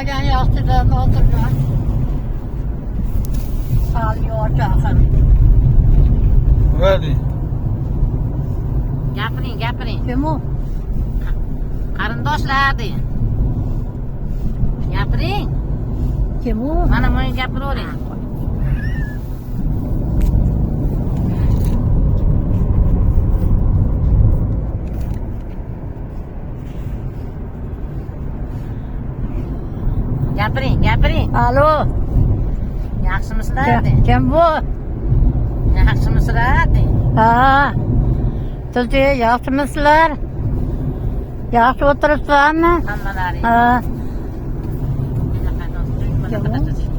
Agen yastılarında oturuyor. Sallıyor çakır. Hadi. Gapiring. Kim o? Qarindoshlar deyin. Gapiring. Kim o? Mana men gapiravering. Gapiring. Alo. Yaxshimisizlar deyin. Kim bu? Yaxshimisizlar deyin. Ha. Siz yaxshimisilar? Yaxshi o'tiribsizlarmi? Hammalaring. Ha. Mana qanday